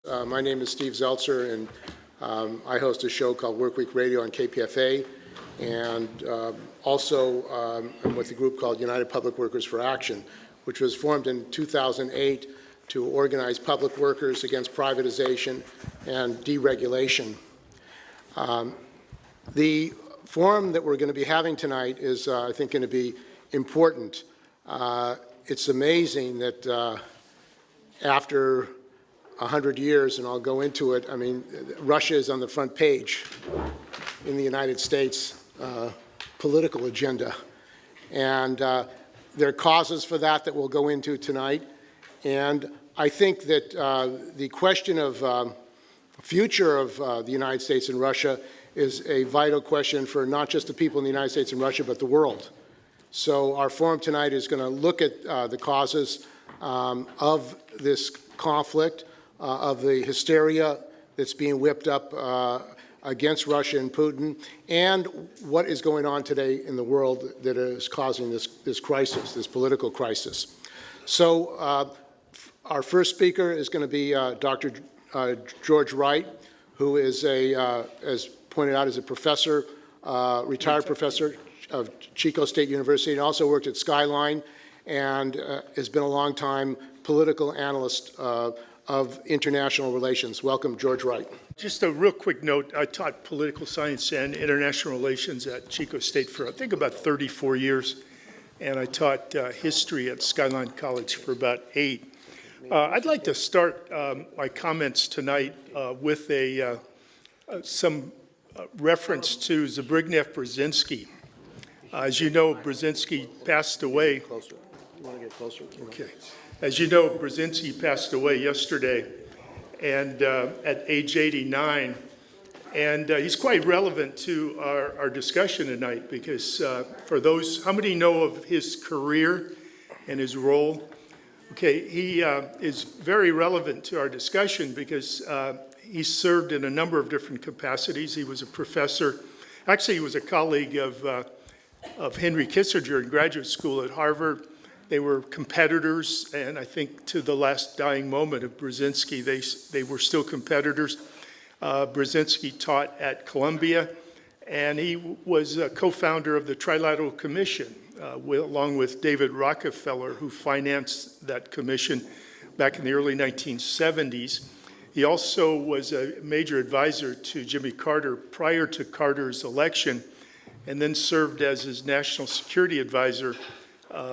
My name is Steve Zeltzer, and I host a show called Workweek Radio on KPFA, and also I'm with a group called United Public Workers for Action, which was formed in 2008 to organize public workers against privatization and deregulation. The forum that we're going to be having tonight is, I think, going to be important. It's amazing that after 100 years, and I'll go into it, I mean, Russia is on the front page in the United States political agenda. And there are causes for that we'll go into tonight. And I think that the question of future of the United States and Russia is a vital question for not just the people in the United States and Russia, but the world. So our forum tonight is going to look at the causes of this conflict, of the hysteria that's being whipped up against Russia and Putin, and what is going on today in the world that is causing this crisis, this political crisis. So our first speaker is going to be Dr. George Wright, who is as pointed out, is a professor, retired professor of Chico State University, and also worked at Skyline, and has been a long time political analyst of international relations. Welcome, George Wright. Just a real quick note, I taught political science and international relations at Chico State for, I think, about 34 years, and I taught history at Skyline College for about 8. I'd like to start my comments tonight with some reference to Zbigniew-Brzezinski. As you know, Brzezinski passed away. Closer. You want to get closer? Okay. As you know, Brzezinski passed away yesterday, and at age 89, and he's quite relevant to our discussion tonight because for those, how many know of his career and his role? Okay, he is very relevant to our discussion because he served in a number of different capacities. He was a professor, actually he was a colleague of Henry Kissinger in graduate school at Harvard. They were competitors, and I think to the last dying moment of Brzezinski, they were still competitors. Brzezinski taught at Columbia, and he was a co-founder of the Trilateral Commission, along with David Rockefeller, who financed that commission back in the early 1970s. He also was a major advisor to Jimmy Carter prior to Carter's election, and then served as his national security advisor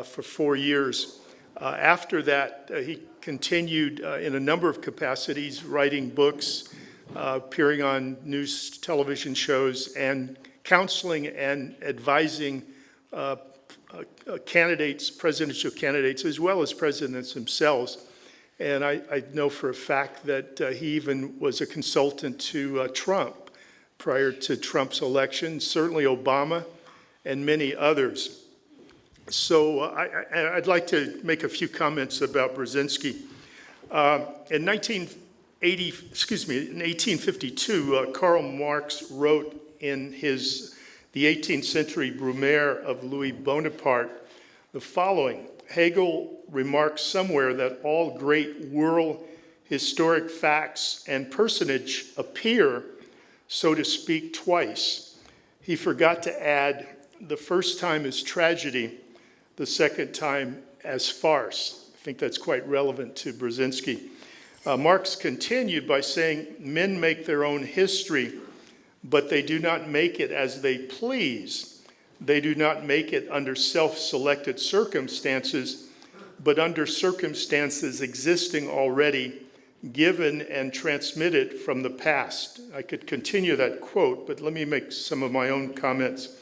for 4 years. After that, he continued in a number of capacities, writing books, appearing on news television shows, and counseling and advising candidates, presidential candidates, as well as presidents themselves. And I know for a fact that he even was a consultant to Trump prior to Trump's election, certainly Obama and many others. So I'd like to make a few comments about Brzezinski. In 1852, Karl Marx wrote in the 18th century Brumaire of Louis Bonaparte the following. Hegel remarks somewhere that all great world historic facts and personage appear, so to speak, twice. He forgot to add, the first time is tragedy, the second time as farce. I think that's quite relevant to Brzezinski. Marx continued by saying, men make their own history, but they do not make it as they please. They do not make it under self-selected circumstances, but under circumstances existing already, given and transmitted from the past. I could continue that quote, but let me make some of my own comments.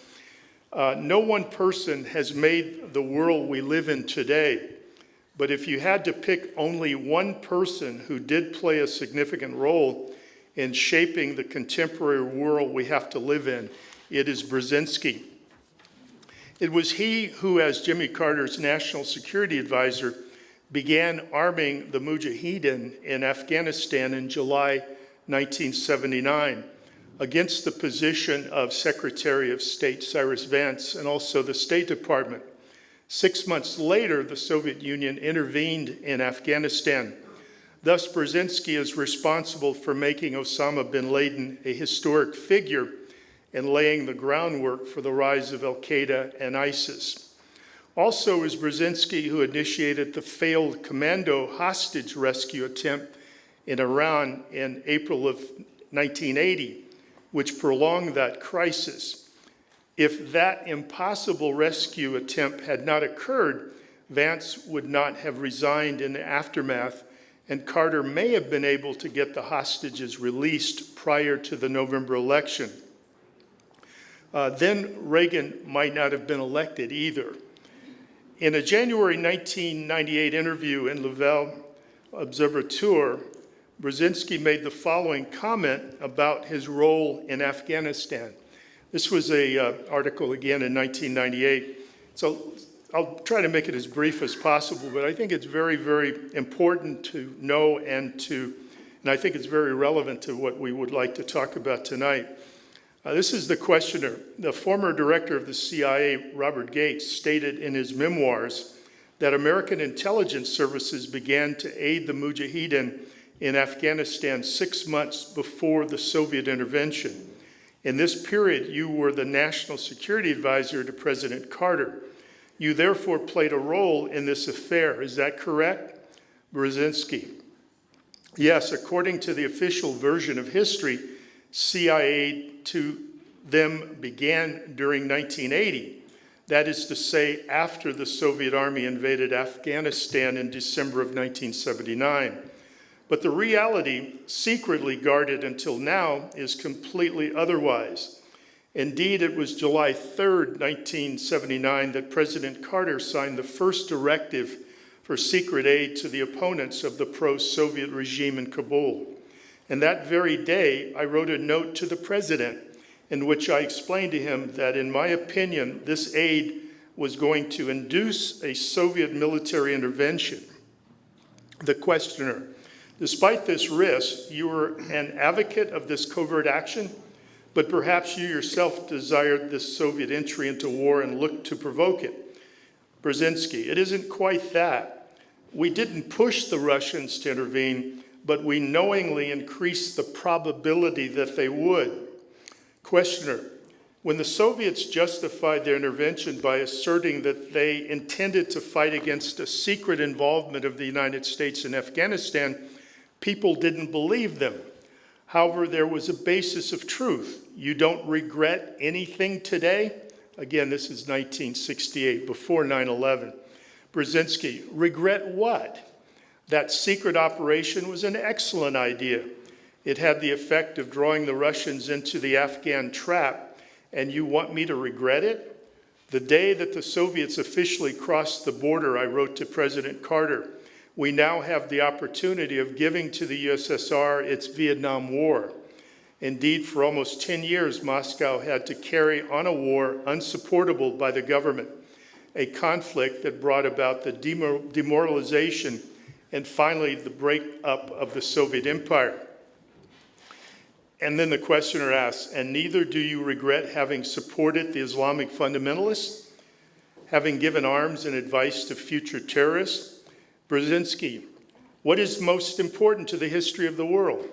No one person has made the world we live in today, but if you had to pick only one person who did play a significant role in shaping the contemporary world we have to live in, it is Brzezinski. It was he who, as Jimmy Carter's national security advisor, began arming the Mujahideen in Afghanistan in July 1979. Against the position of Secretary of State Cyrus Vance and also the State Department. 6 months later, the Soviet Union intervened in Afghanistan. Thus, Brzezinski is responsible for making Osama bin Laden a historic figure and laying the groundwork for the rise of Al-Qaeda and ISIS. Also is Brzezinski who initiated the failed commando hostage rescue attempt in Iran in April of 1980, which prolonged that crisis. If that impossible rescue attempt had not occurred, Vance would not have resigned in the aftermath, and Carter may have been able to get the hostages released prior to the November election. Then Reagan might not have been elected either. In a January 1998 interview in Nouvelle Observateur, Brzezinski made the following comment about his role in Afghanistan. This was an article again in 1998. So I'll try to make it as brief as possible, but I think it's very, very important to know and I think it's very relevant to what we would like to talk about tonight. This is the questioner. The former director of the CIA, Robert Gates, stated in his memoirs that American intelligence services began to aid the Mujahideen in Afghanistan 6 months before the Soviet intervention. In this period, you were the national security advisor to President Carter. You therefore played a role in this affair. Is that correct? Brzezinski. Yes, according to the official version of history, CIA to them began during 1980. That is to say, after the Soviet army invaded Afghanistan in December of 1979. But the reality, secretly guarded until now, is completely otherwise. Indeed, it was July 3rd, 1979, that President Carter signed the first directive for secret aid to the opponents of the pro-Soviet regime in Kabul. And that very day, I wrote a note to the president in which I explained to him that, in my opinion, this aid was going to induce a Soviet military intervention. The questioner: despite this risk, you were an advocate of this covert action, but perhaps you yourself desired this Soviet entry into war and looked to provoke it. Brzezinski: it isn't quite that. We didn't push the Russians to intervene, but we knowingly increased the probability that they would. Questioner: when the Soviets justified their intervention by asserting that they intended to fight against a secret involvement of the United States in Afghanistan, people didn't believe them. However, there was a basis of truth. You don't regret anything today? Again, this is 1968, before 9/11. Brzezinski: regret what? That secret operation was an excellent idea. It had the effect of drawing the Russians into the Afghan trap, and you want me to regret it? The day that the Soviets officially crossed the border, I wrote to President Carter, we now have the opportunity of giving to the USSR its Vietnam War. Indeed, for almost 10 years, Moscow had to carry on a war unsupportable by the government, a conflict that brought about the demoralization and finally the breakup of the Soviet Empire. And then the questioner asks, and neither do you regret having supported the Islamic fundamentalists, having given arms and advice to future terrorists? Brzezinski: what is most important to the history of the world,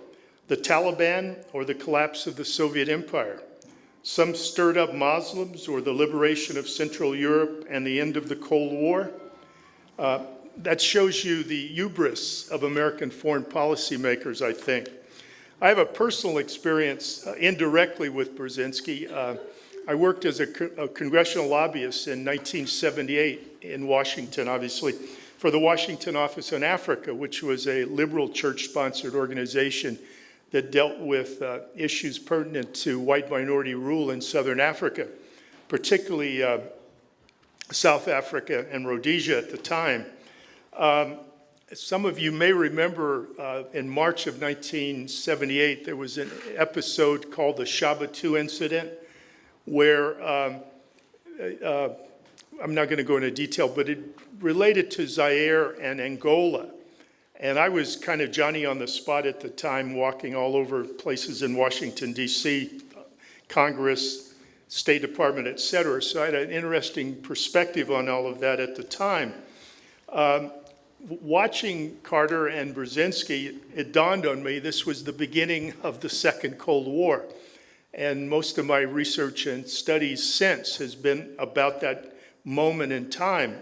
the Taliban or the collapse of the Soviet Empire? Some stirred up Muslims or the liberation of Central Europe and the end of the Cold War? That shows you the hubris of American foreign policymakers, I think. I have a personal experience indirectly with Brzezinski. I worked as a congressional lobbyist in 1978 in Washington, obviously, for the Washington Office on Africa, which was a liberal church-sponsored organization that dealt with issues pertinent to white minority rule in Southern Africa, particularly South Africa and Rhodesia at the time. Some of you may remember in March of 1978, there was an episode called the Shabatu incident where, I'm not going to go into detail, but it related to Zaire and Angola. And I was kind of Johnny on the spot at the time, walking all over places in Washington, D.C., Congress, State Department, et cetera. So I had an interesting perspective on all of that at the time. watching Carter and Brzezinski, it dawned on me this was the beginning of the Second Cold War. And most of my research and studies since has been about that moment in time.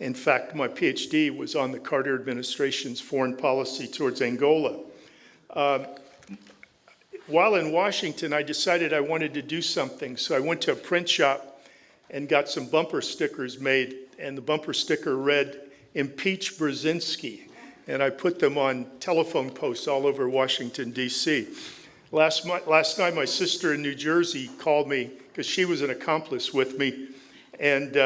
In fact, my PhD was on the Carter administration's foreign policy towards Angola. While in Washington, I decided I wanted to do something, so I went to a print shop and got some bumper stickers made, and the bumper sticker read, "Impeach Brzezinski," and I put them on telephone posts all over Washington, D.C. Last night, my sister in New Jersey called me, because she was an accomplice with me, and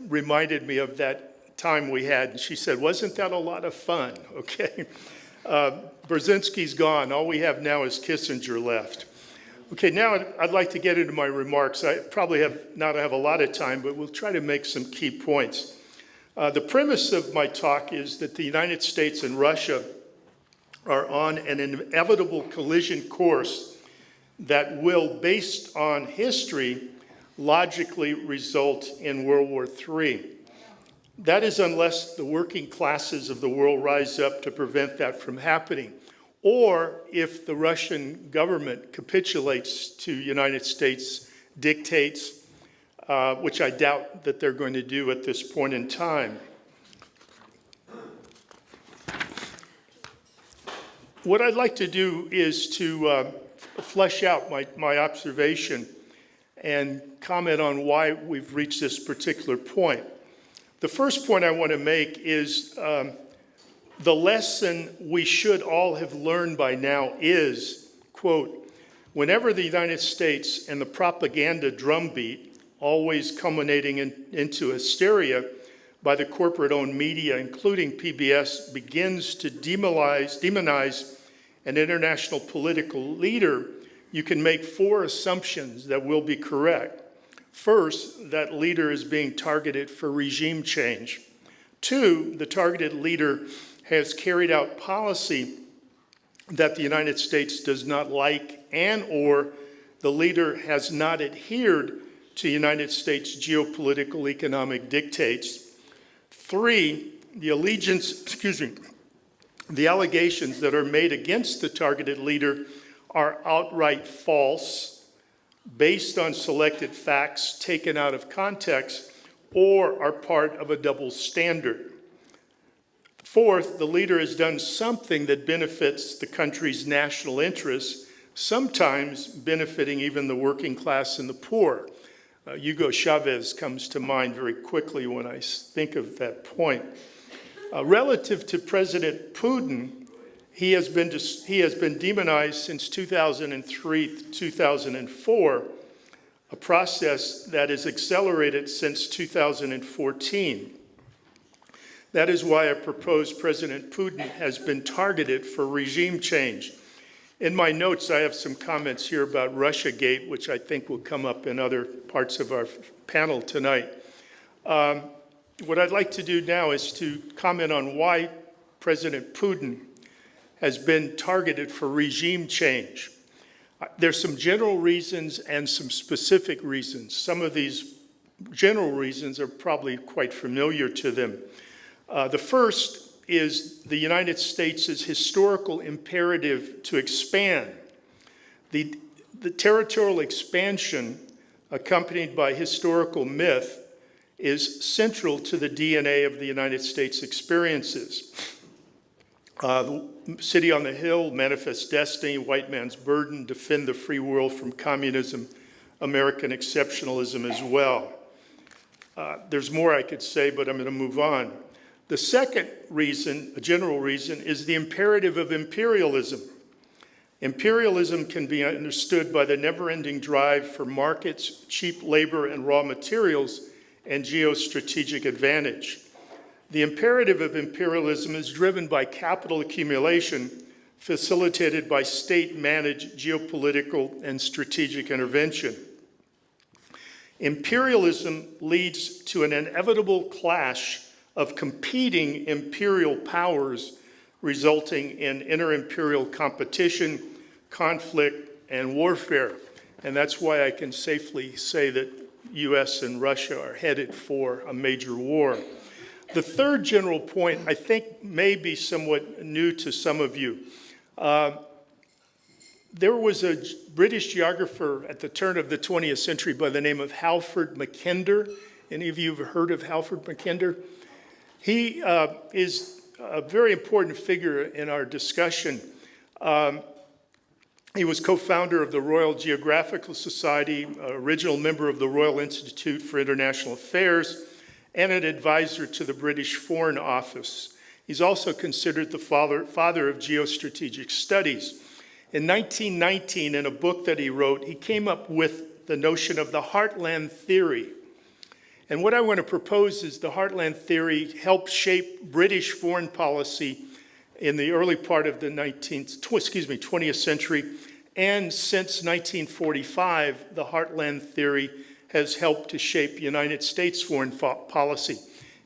reminded me of that time we had, and she said, "Wasn't that a lot of fun?" Okay. Brzezinski's gone. All we have now is Kissinger left. Okay, now I'd like to get into my remarks. I probably not have a lot of time, but we'll try to make some key points. The premise of my talk is that the United States and Russia are on an inevitable collision course that will, based on history, logically result in World War III. That is unless the working classes of the world rise up to prevent that from happening, or if the Russian government capitulates to United States dictates, which I doubt that they're going to do at this point in time. What I'd like to do is to flesh out my observation and comment on why we've reached this particular point. The first point I want to make is the lesson we should all have learned by now is, quote, "Whenever the United States and the propaganda drumbeat, always culminating into hysteria by the corporate-owned media, including PBS, begins to demonize an international political leader, you can make 4 assumptions that will be correct. First, that leader is being targeted for regime change. 2, the targeted leader has carried out policy that the United States does not like, and or the leader has not adhered to United States geopolitical economic dictates. 3, the allegations that are made against the targeted leader are outright false, based on selected facts taken out of context, or are part of a double standard. 4th, the leader has done something that benefits the country's national interests, sometimes benefiting even the working class and the poor. Hugo Chavez comes to mind very quickly when I think of that point. Relative to President Putin, he has been demonized since 2003, 2004, a process that is accelerated since 2014. That is why I propose President Putin has been targeted for regime change. In my notes, I have some comments here about Russiagate, which I think will come up in other parts of our panel tonight. What I'd like to do now is to comment on why President Putin has been targeted for regime change. There's some general reasons and some specific reasons. Some of these general reasons are probably quite familiar to them. The first is the United States' historical imperative to expand. The territorial expansion, accompanied by historical myth, is central to the DNA of the United States experiences. The City on the Hill, Manifest Destiny, White Man's Burden, Defend the Free World from Communism, American Exceptionalism as well. There's more I could say, but I'm going to move on. The second reason, a general reason, is the imperative of imperialism. Imperialism can be understood by the never-ending drive for markets, cheap labor and raw materials, and geostrategic advantage. The imperative of imperialism is driven by capital accumulation, facilitated by state-managed geopolitical and strategic intervention. Imperialism leads to an inevitable clash of competing imperial powers, resulting in inter-imperial competition, conflict, and warfare. And that's why I can safely say that US and Russia are headed for a major war. The third general point, I think, may be somewhat new to some of you. There was a British geographer at the turn of the 20th century by the name of Halford Mackinder. Any of you have heard of Halford Mackinder? He is a very important figure in our discussion. He was co-founder of the Royal Geographical Society, original member of the Royal Institute for International Affairs, and an advisor to the British Foreign Office. He's also considered the father of geostrategic studies. In 1919, in a book that he wrote, he came up with the notion of the heartland theory. And what I want to propose is the heartland theory helped shape British foreign policy in the early part of the 20th century. And since 1945, the heartland theory has helped to shape United States foreign policy.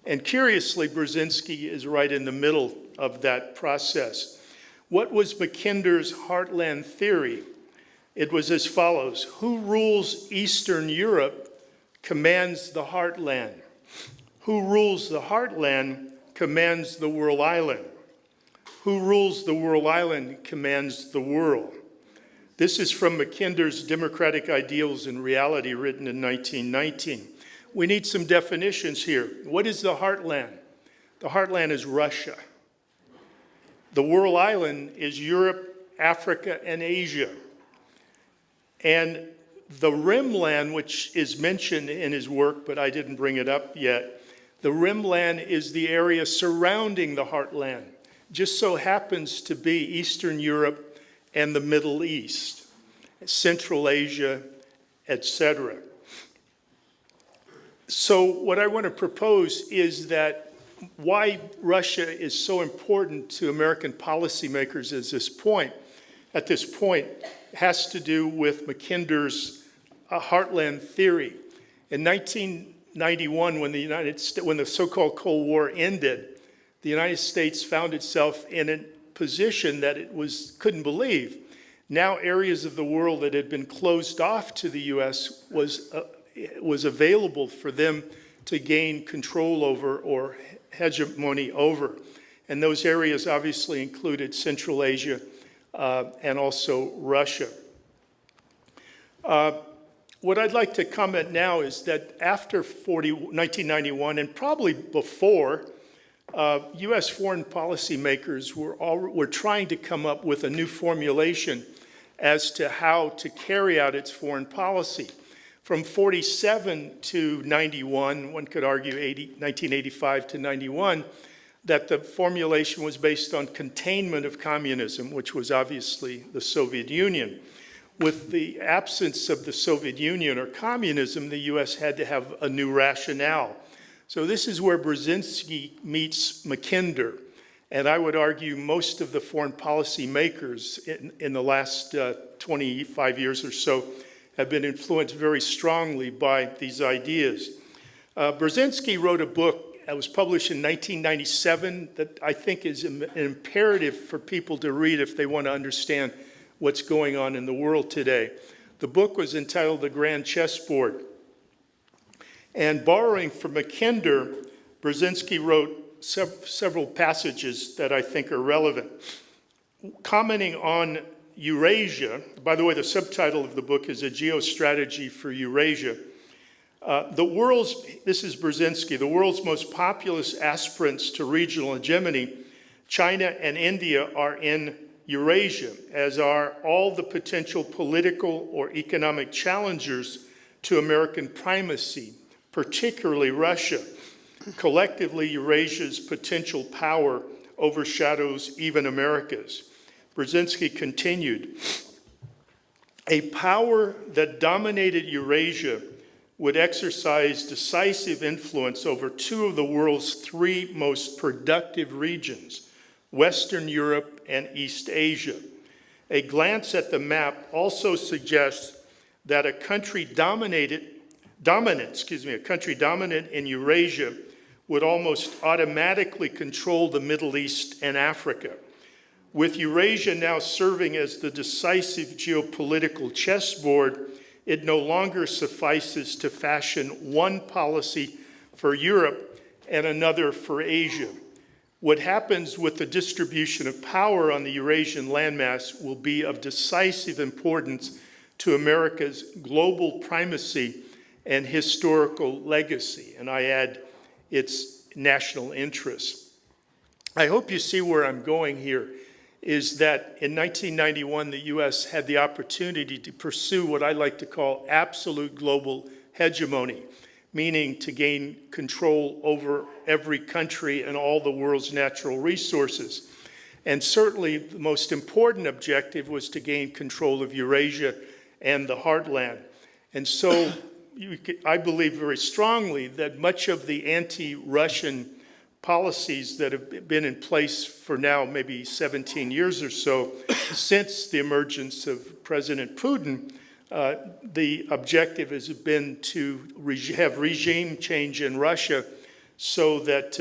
And curiously, Brzezinski is right in the middle of that process. What was Mackinder's heartland theory? It was as follows: who rules Eastern Europe commands the heartland. Who rules the heartland commands the world island. Who rules the world island commands the world. This is from Mackinder's Democratic Ideals and Reality, written in 1919. We need some definitions here. What is the heartland? The heartland is Russia. The world island is Europe, Africa, and Asia. And the rimland, which is mentioned in his work, but I didn't bring it up yet, the rimland is the area surrounding the heartland. Just so happens to be Eastern Europe and the Middle East, Central Asia, etc. So what I want to propose is that why Russia is so important to American policymakers at this point has to do with Mackinder's heartland theory. In 1991, when the so-called Cold War ended, the United States found itself in a position that it couldn't believe. Now areas of the world that had been closed off to the U.S. was available for them to gain control over or hegemony over. And those areas obviously included Central Asia and also Russia. What I'd like to comment now is that after 1991, and probably before, U.S. foreign policy makers were trying to come up with a new formulation as to how to carry out its foreign policy. From 47 to 91, one could argue 1985 to 91, that the formulation was based on containment of communism, which was obviously the Soviet Union. With the absence of the Soviet Union or communism, the U.S. had to have a new rationale. So this is where Brzezinski meets Mackinder. And I would argue most of the foreign policy makers in the last 25 years or so have been influenced very strongly by these ideas. Brzezinski wrote a book that was published in 1997 that I think is an imperative for people to read if they want to understand what's going on in the world today. The book was entitled The Grand Chessboard. And borrowing from Mackinder, Brzezinski wrote several passages that I think are relevant. Commenting on Eurasia, by the way, the subtitle of the book is A Geostrategy for Eurasia. This is Brzezinski, the world's most populous aspirants to regional hegemony, China and India, are in Eurasia, as are all the potential political or economic challengers to American primacy, particularly Russia. Collectively, Eurasia's potential power overshadows even America's. Brzezinski continued, a power that dominated Eurasia would exercise decisive influence over two of the world's three most productive regions, Western Europe and East Asia. A glance at the map also suggests that a country dominant in Eurasia would almost automatically control the Middle East and Africa. With Eurasia now serving as the decisive geopolitical chessboard, it no longer suffices to fashion one policy for Europe and another for Asia. What happens with the distribution of power on the Eurasian landmass will be of decisive importance to America's global primacy and historical legacy, and I add its national interest. I hope you see where I'm going here, is that in 1991, the US had the opportunity to pursue what I like to call absolute global hegemony, meaning to gain control over every country and all the world's natural resources. And certainly the most important objective was to gain control of Eurasia and the heartland. And so I believe very strongly that much of the anti-Russian policies that have been in place for now maybe 17 years or so, since the emergence of President Putin, the objective has been to have regime change in Russia so that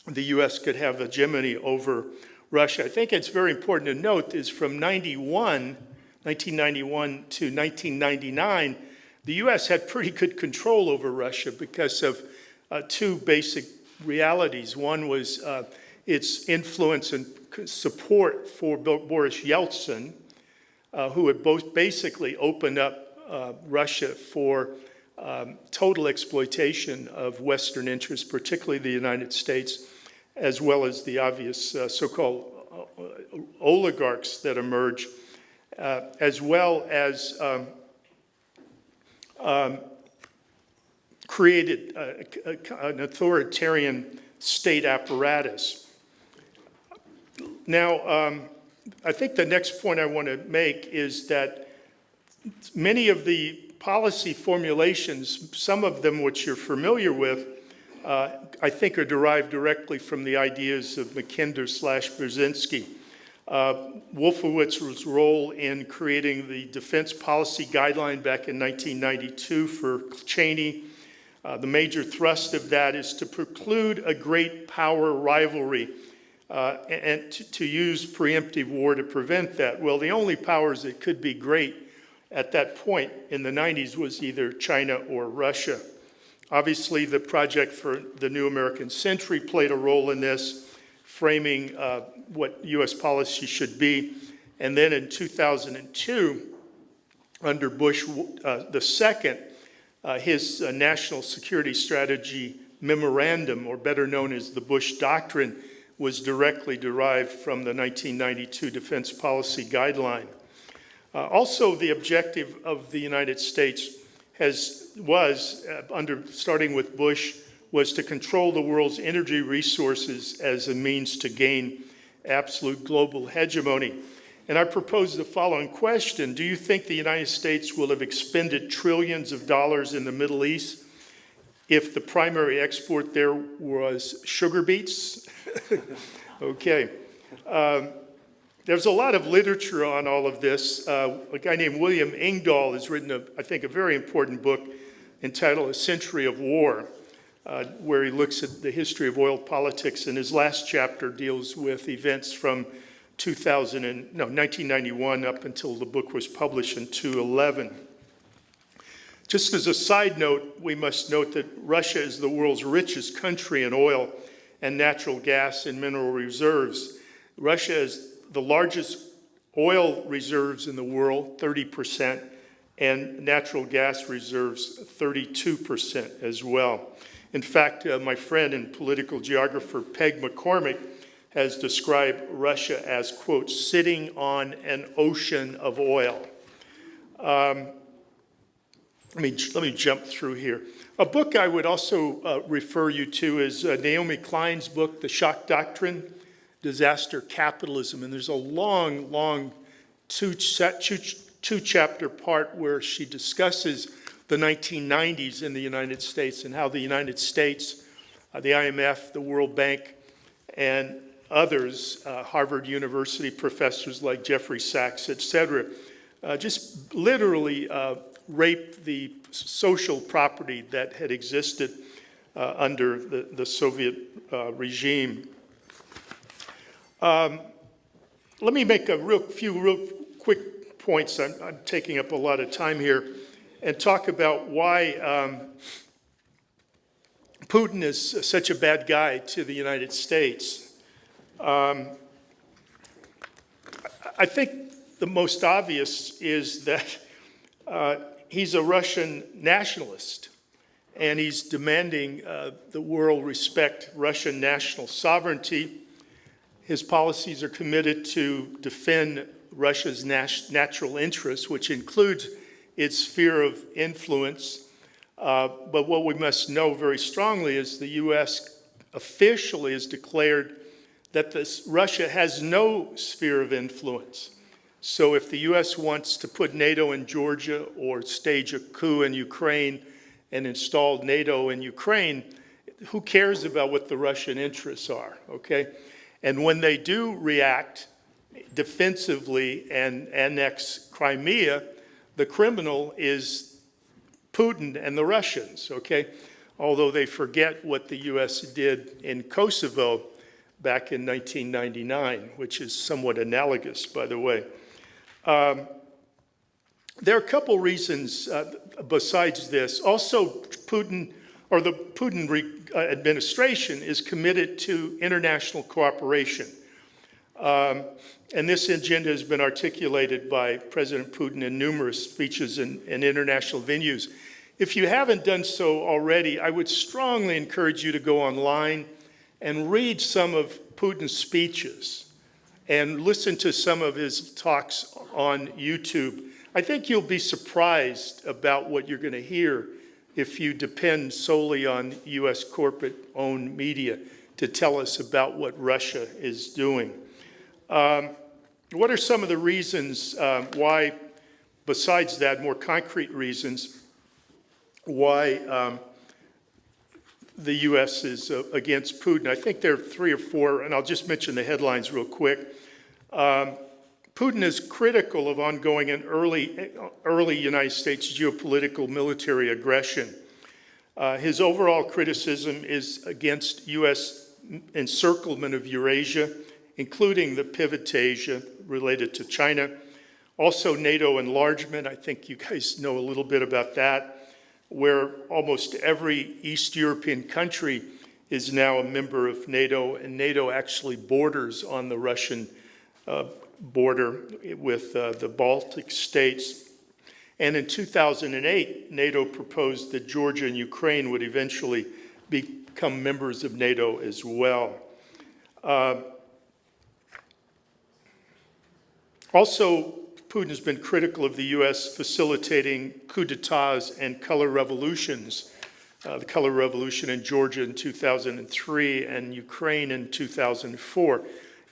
the U.S. could have hegemony over Russia. I think it's very important to note is from 1991 to 1999, the U.S. had pretty good control over Russia because of two basic realities. One was its influence and support for Boris Yeltsin, who had both basically opened up Russia for total exploitation of Western interests, particularly the United States, as well as the obvious so-called oligarchs that emerge, as well as created an authoritarian state apparatus. Now, I think the next point I want to make is that many of the policy formulations, some of them which you're familiar with, I think are derived directly from the ideas of Mackinder/Brzezinski. Wolfowitz's role in creating the defense policy guideline back in 1992 for Cheney. The major thrust of that is to preclude a great power rivalry and to use preemptive war to prevent that. Well, the only powers that could be great at that point in the 90s was either China or Russia. Obviously, the Project for the New American Century played a role in this, framing what U.S. policy should be. And then in 2002, under Bush II, his National Security Strategy Memorandum, or better known as the Bush Doctrine, was directly derived from the 1992 Defense Policy Guideline. Also, the objective of the United States starting with Bush, was to control the world's energy resources as a means to gain absolute global hegemony. And I propose the following question: do you think the United States will have expended trillions of dollars in the Middle East if the primary export there was sugar beets? Okay. There's a lot of literature on all of this. A guy named William Engdahl has written, I think, a very important book entitled A Century of War, where he looks at the history of oil politics, and his last chapter deals with events from 1991 up until the book was published in 2011. Just as a side note, we must note that Russia is the world's richest country in oil and natural gas and mineral reserves. Russia has the largest oil reserves in the world, 30%, and natural gas reserves, 32% as well. In fact, my friend and political geographer Peg McCormick has described Russia as, quote, sitting on an ocean of oil. Let me jump through here. A book I would also refer you to is Naomi Klein's book, The Shock Doctrine, Disaster Capitalism. And there's a long two-chapter part where she discusses the 1990s in the United States and how the United States, the IMF, the World Bank, and others, Harvard University professors like Jeffrey Sachs, et cetera, just literally raped the social property that had existed under the Soviet regime. Let me make a few real quick points. I'm taking up a lot of time here, and talk about why Putin is such a bad guy to the United States. I think the most obvious is that he's a Russian nationalist, and he's demanding the world respect Russian national sovereignty. His policies are committed to defend Russia's natural interests, which includes its sphere of influence. But what we must know very strongly is the U.S. officially has declared that Russia has no sphere of influence. So if the U.S. wants to put NATO in Georgia or stage a coup in Ukraine and install NATO in Ukraine, who cares about what the Russian interests are, okay? And when they do react defensively and annex Crimea, the criminal is Putin and the Russians, okay? Although they forget what the U.S. did in Kosovo back in 1999, which is somewhat analogous, by the way. There are a couple reasons besides this. Also, Putin, or the Putin administration, is committed to international cooperation. And this agenda has been articulated by President Putin in numerous speeches in international venues. If you haven't done so already, I would strongly encourage you to go online and read some of Putin's speeches and listen to some of his talks on YouTube. I think you'll be surprised about what you're going to hear if you depend solely on U.S. corporate-owned media to tell us about what Russia is doing. What are some of the reasons why, besides that, more concrete reasons, why the U.S. is against Putin? I think there are 3 or 4, and I'll just mention the headlines real quick. Putin is critical of ongoing and early United States geopolitical military aggression. His overall criticism is against U.S. encirclement of Eurasia, including the pivot to Asia related to China. Also NATO enlargement, I think you guys know a little bit about that, where almost every East European country is now a member of NATO, and NATO actually borders on the Russian border with the Baltic states. And in 2008, NATO proposed that Georgia and Ukraine would eventually become members of NATO as well. Also, Putin has been critical of the U.S. facilitating coups d'etats and color revolutions. The color revolution in Georgia in 2003 and Ukraine in 2004.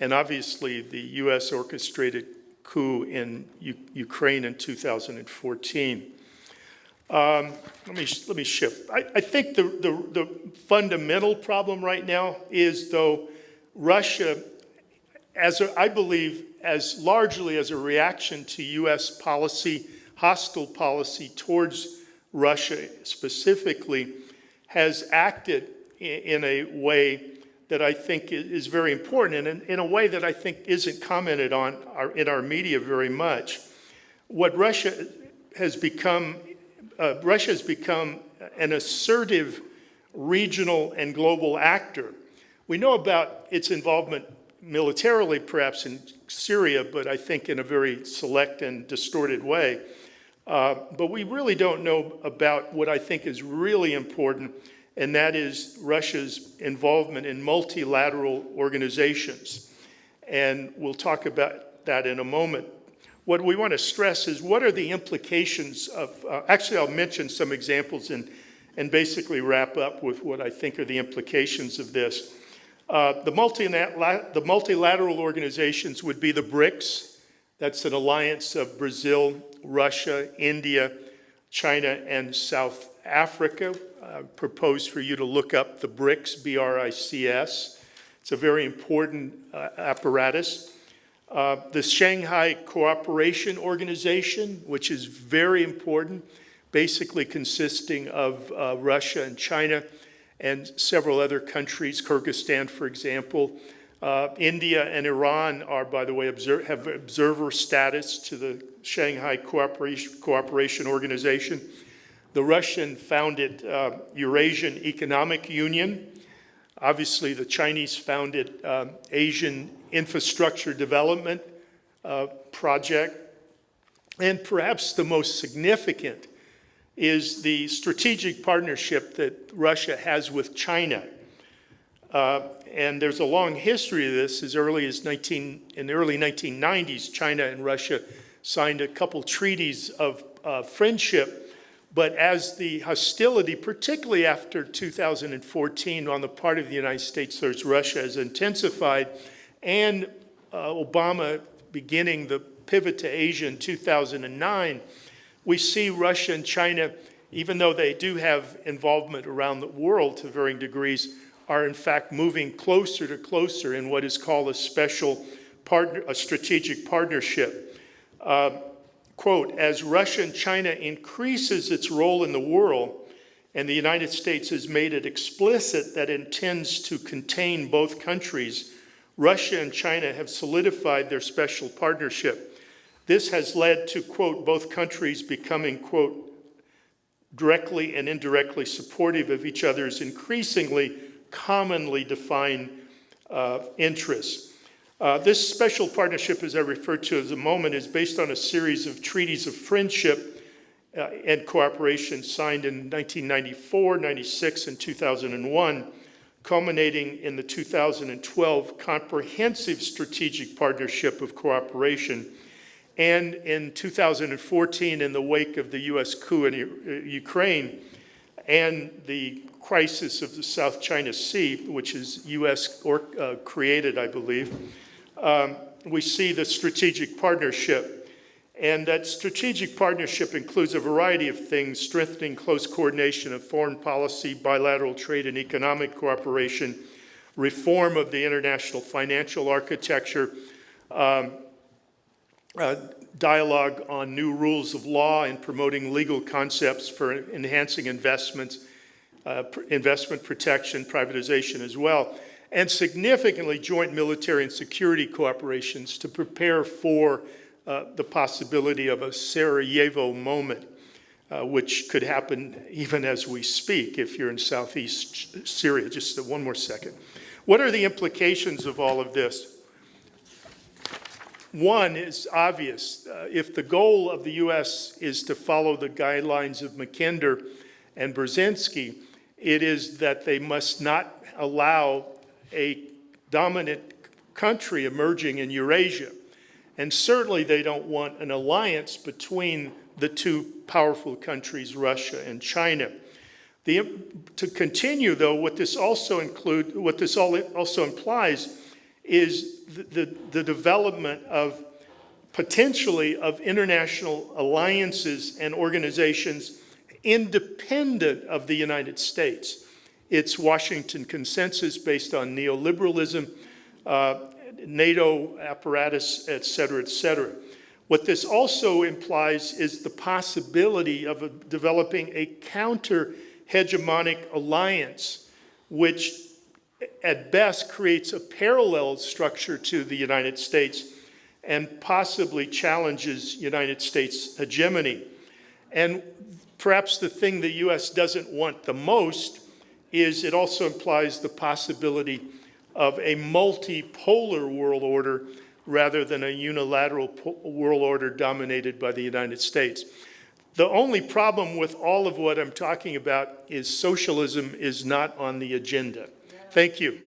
And obviously, the U.S. orchestrated coup in Ukraine in 2014. Let me shift. I think the fundamental problem right now is, though, Russia, I believe, as largely as a reaction to U.S. policy, hostile policy towards Russia specifically, has acted in a way that I think is very important, and in a way that I think isn't commented on in our media very much. What Russia has become an assertive regional and global actor. We know about its involvement militarily, perhaps in Syria, but I think in a very select and distorted way. But we really don't know about what I think is really important, and that is Russia's involvement in multilateral organizations. And we'll talk about that in a moment. What we want to stress is, what are the implications of, actually I'll mention some examples and basically wrap up with what I think are the implications of this. The multilateral organizations would be the BRICS. That's an alliance of Brazil, Russia, India, China, and South Africa. Propose for you to look up the BRICS, B-R-I-C-S. It's a very important apparatus. The Shanghai Cooperation Organization, which is very important, basically consisting of Russia and China and several other countries, Kyrgyzstan, for example. India and Iran are, by the way, have observer status to the Shanghai Cooperation Organization. The Russian-founded Eurasian Economic Union. Obviously, the Chinese-founded Asian Infrastructure Development Project. And perhaps the most significant is the strategic partnership that Russia has with China. And there's a long history of this. As early as in the early 1990s, China and Russia signed a couple treaties of friendship. But as the hostility, particularly after 2014 on the part of the United States towards Russia, has intensified, and Obama beginning the pivot to Asia in 2009, we see Russia and China, even though they do have involvement around the world to varying degrees, are in fact moving closer to closer in what is called a strategic partnership. Quote, as Russia and China increases its role in the world, and the United States has made it explicit that it intends to contain both countries, Russia and China have solidified their special partnership. This has led to, quote, both countries becoming, quote, directly and indirectly supportive of each other's increasingly commonly defined interests. This special partnership, as I referred to as a moment, is based on a series of treaties of friendship and cooperation signed in 1994, 96, and 2001, culminating in the 2012 Comprehensive Strategic Partnership of Cooperation, and in 2014, in the wake of the U.S. coup in Ukraine and the crisis of the South China Sea, which is U.S. created, I believe, we see the strategic partnership. And that strategic partnership includes a variety of things: strengthening close coordination of foreign policy, bilateral trade and economic cooperation, reform of the international financial architecture, dialogue on new rules of law and promoting legal concepts for enhancing investments, investment protection, privatization as well, and significantly joint military and security cooperations to prepare for the possibility of a Sarajevo moment, which could happen even as we speak if you're in southeast Syria. Just one more second. What are the implications of all of this? One is obvious. If the goal of the U.S. is to follow the guidelines of Mackinder and Brzezinski, it is that they must not allow a dominant country emerging in Eurasia. And certainly they don't want an alliance between the two powerful countries, Russia and China. To continue, though, what this also implies is the development of potentially of international alliances and organizations independent of the United States. It's Washington consensus based on neoliberalism, NATO apparatus, et cetera, et cetera. What this also implies is the possibility of developing a counter-hegemonic alliance, which at best creates a parallel structure to the United States and possibly challenges United States hegemony. And perhaps the thing the U.S. doesn't want the most is it also implies the possibility of a multipolar world order rather than a unilateral world order dominated by the United States. The only problem with all of what I'm talking about is socialism is not on the agenda. Thank you.